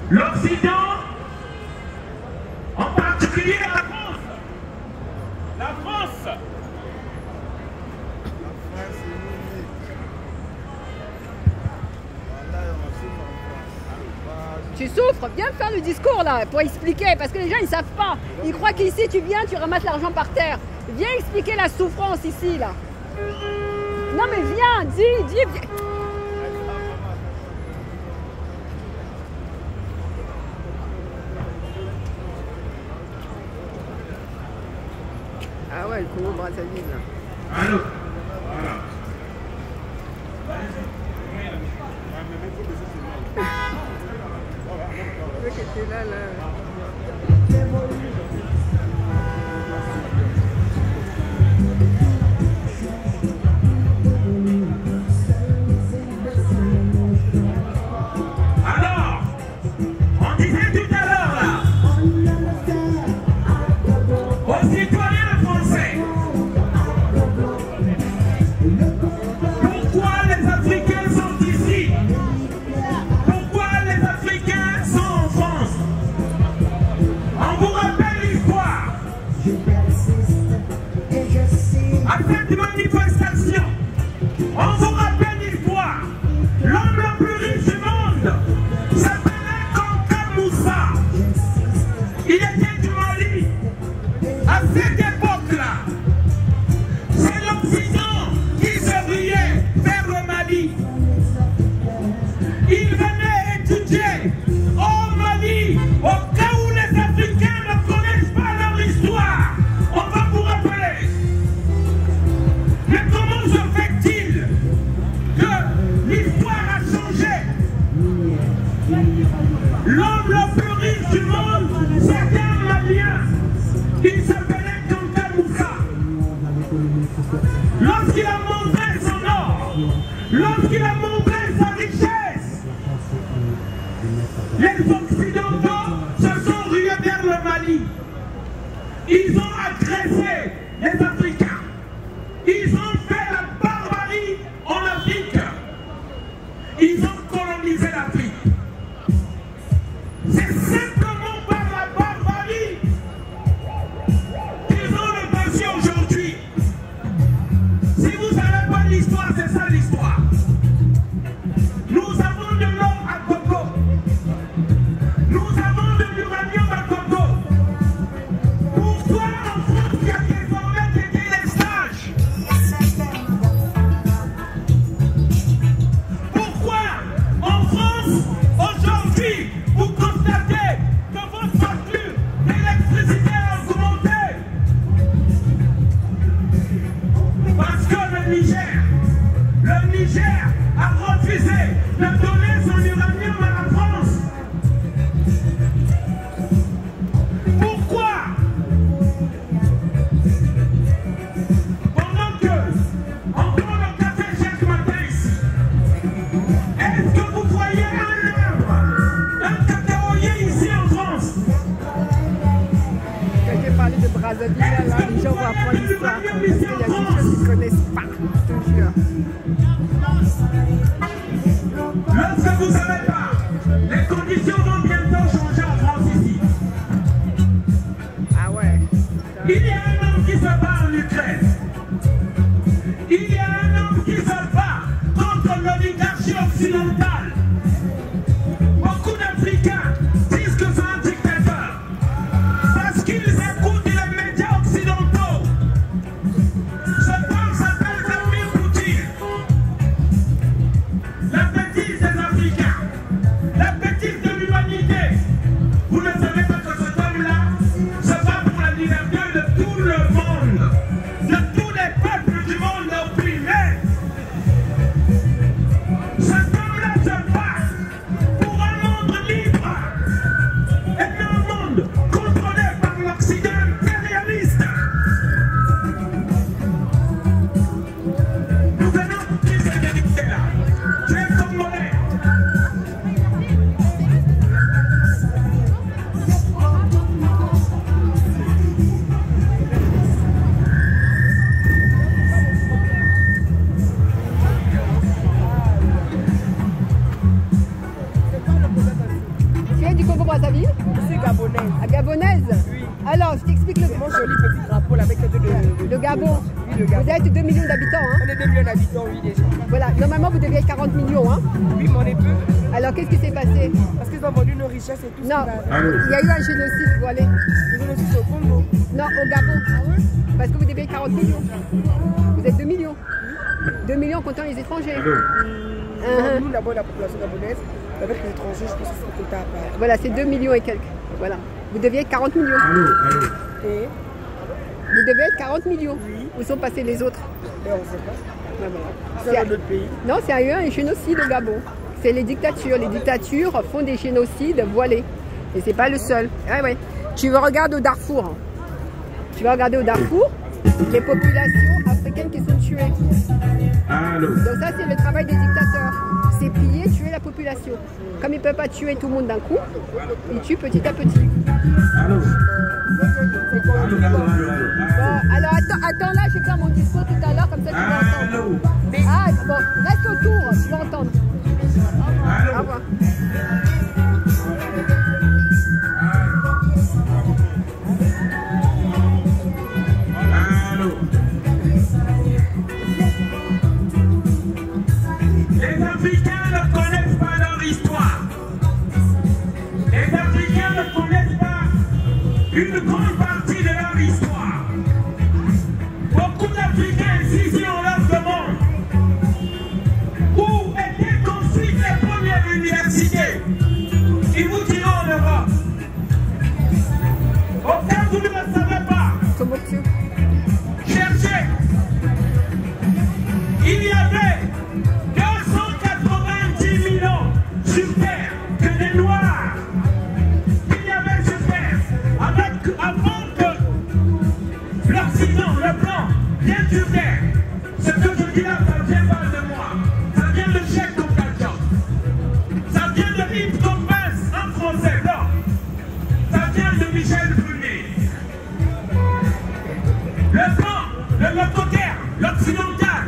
l'Occident, en particulier la France. La France. Tu souffres, viens faire le discours là pour expliquer, parce que les gens ils savent pas. Ils croient qu'ici tu viens, tu ramasses l'argent par terre. Viens expliquer la souffrance ici là. Non mais viens, dis, viens. Ah ouais, le Congo-Brazzaville là. Allô. Voilà. Le qui était là, là. Alors, on disait tout à l'heure là, aux citoyens français, pourquoi les Africains sont ici? Pourquoi les Africains sont en France? On vous rappelle l'histoire. À cette manifestation, on vous rappelle l'histoire. L'homme le plus riche du monde s'appelait Kanka Moussa. Il était du Mali. À cette époque-là, c'est l'Occident qui se riait vers le Mali. Il venait étudier au Mali, au cas où les Africains ne connaissent pas leur histoire. On va vous rappeler. Mais comment se fait-il que l'histoire a changé? L'homme le plus riche du monde, c'était un Malien. Il s'appelait Kanka Moussa. Lorsqu'il a montré son or, lorsqu'il a montré sa richesse, les Occidentaux se sont rués vers le Mali. Ils ont agressé les Africains. Ils ont fait la barbarie en Afrique. Ils ont colonisé l'Afrique. C'est simplement par la barbarie qu'ils ont le passé aujourd'hui. Si vous ne savez pas l'histoire, c'est ça l'histoire. Nous avons de l'or à Congo. Nous avons de l'uranium à Congo. Pourquoi en France il y a désormais des délestages? Pourquoi en France aujourd'hui vous constatez que votre facture d'électricité a augmenté? Parce que le Niger a refusé de donner son uranium à la France. Pourquoi? Pendant que on prend le café chaque matin ici, est-ce que vous voyez un arbre, un cacaoyer ici en France? Quand j'ai parlé de Brazzaville, là, les gens vont apprendre l'histoire. Parce qu'il y a des choses qu'ils ne connaissent pas, je te jure. Lorsque vous ne savez pas, les conditions vont bientôt changer en France ici. Ah ouais. Il y a un homme qui se bat en Ukraine. Il y a un homme qui se bat contre l'oligarchie occidentale. Beaucoup d'Africains disent que c'est un dictateur parce qu'ils écoutent les médias occidentaux. Ce homme s'appelle Vladimir Poutine. La bêtise des Africains, la bêtise de l'humanité. Vous ne savez pas que cet homme-là se bat pour la liberté de tout le monde, de tous les peuples du monde opprimés. Cet homme-là se bat pour un monde libre et un monde contrôlé par l'Occident impérialiste. Nous venons de qui cette vérité-là. Tu es congolais. Tu es du Congo-Brazzaville? C'est gabonaise. À gabonaise? Oui. Alors, je t'explique le Mon joli petit drapeau là, avec le Gabon. Oui, le Gabon. Vous êtes 2 millions d'habitants, hein? On est 2 millions d'habitants, oui, déjà. Voilà, normalement vous deviez être 40 millions, hein? Oui, mais on est peu. Alors qu'est-ce qui s'est passé? Parce qu'ils ont vendu nos richesses et tout Non, ça. il y a eu un génocide, vous allez. Nous sommes aussi au Congo. Non, au Gabon. Parce que vous deviez être 40 millions. Vous êtes 2 millions. 2 millions comptant les étrangers. Nous, d'abord, la population gabonaise, avec les étrangers, je pense que c'est le quota à part. Voilà, c'est 2 millions et quelques. Voilà. Vous deviez être 40 millions. Et Vous devez être 40 millions. Oui. Où sont passés les autres? on ne sait pas. Ben voilà. C'est dans notre pays. Non, c'est un génocide au Gabon. C'est les dictatures. Les dictatures font des génocides voilés. Et c'est pas le seul. Ah ouais. Tu vas regarder au Darfour. Tu vas regarder au Darfour les populations africaines qui sont tuées. Donc ça, c'est le travail des dictateurs. C'est piller, tuer la population. Comme ils ne peuvent pas tuer tout le monde d'un coup, ils tuent petit à petit. Bon, alors attends là, je vais faire mon discours tout à l'heure, comme ça tu vas entendre. Ah, bon, reste autour, tu vas entendre. Au revoir. Les Africains ne connaissent pas leur histoire. Les Africains ne connaissent pas une grande partie de leur histoire. Beaucoup d'Africains ici, si on leur demande où étaient construites les premières universités, ils vous diront en Europe. Au cas où vous ne le savez pas, cherchez. Il y avait 290 millions sur Terre que des Noirs. Il y avait sur Terre, avant que l'Occident, le blanc, vienne sur Terre. Ce que je dis là, ça vient pas de moi. Ça vient de Cheikh Oumar. Ça vient de Yves Thomas, un Français, non. Ça vient de Michel Brunet. Le blanc, le locataire, l'occidental,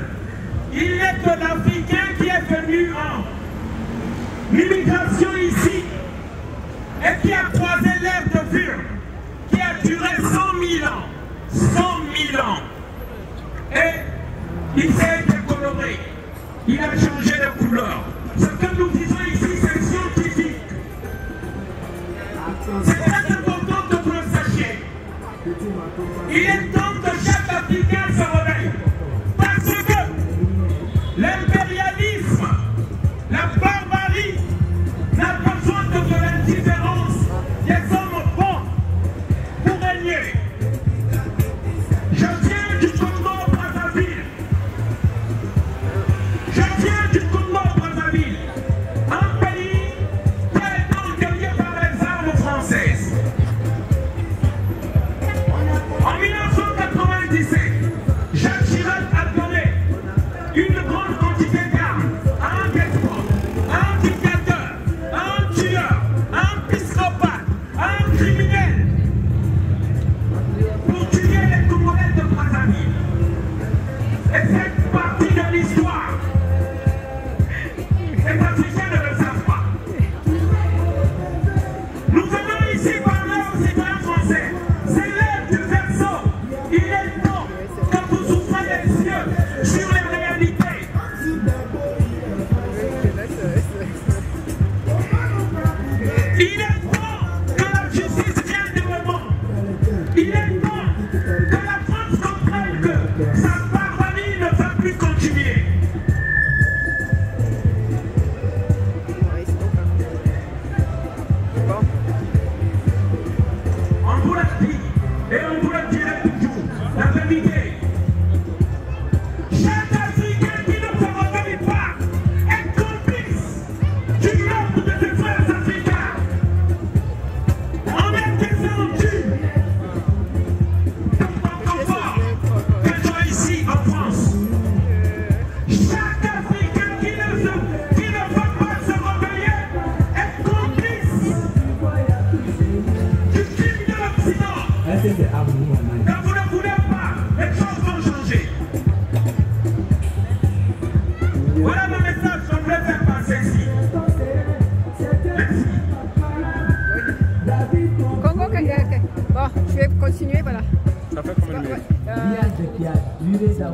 il est de l'Africain qui est venu en immigration ici et qui a croisé l'ère de Vure, qui a duré 100 000 ans. 100 000 ans. Et il s'est décoloré. Il a changé de couleur. Ce que nous disons ici, c'est scientifique. C'est très important que vous le sachiez. Il est temps que chaque Africain se réveille. Parce que l'impérialisme, la barbarie, n'a besoin que de l'indifférence des hommes bons pour régner. Je viens du Congo-Brazzaville. Je viens du Congo-Brazzaville, un pays qui a été engueulé par les armes françaises. En 1997, Jacques Chirac a donné une grande quantité d'armes à un despot, à un dictateur, à un tueur, à un psychopathe, à un criminel pour tuer les Congolais de Brazzaville. Et cette partie de l'histoire, les Africains ne le savent pas. Nous venons ici parler aux citoyens français. C'est l'heure du verseau. Il est temps que vous ouvrez les yeux sur les réalités. Il est temps que la justice vienne du moment. Il est temps que la France comprenne que sa barbarie ne va plus continuer. On vous l'a dit et on vous le dirait toujours, la vérité. Chaque Africain qui ne se réveille pas est complice du meurtre de ses frères africains. On est descendu encore fort que toi ici en France. Chaque Africain qui ne veut pas se réveiller est complice du crime de l'Occident. Quand vous ne voulez pas, les choses vont changer. Voilà mon message que je voulais faire passer ici. Merci. Congo, bon, je vais continuer, voilà. Ça fait combien de minutes? Qui a duré dans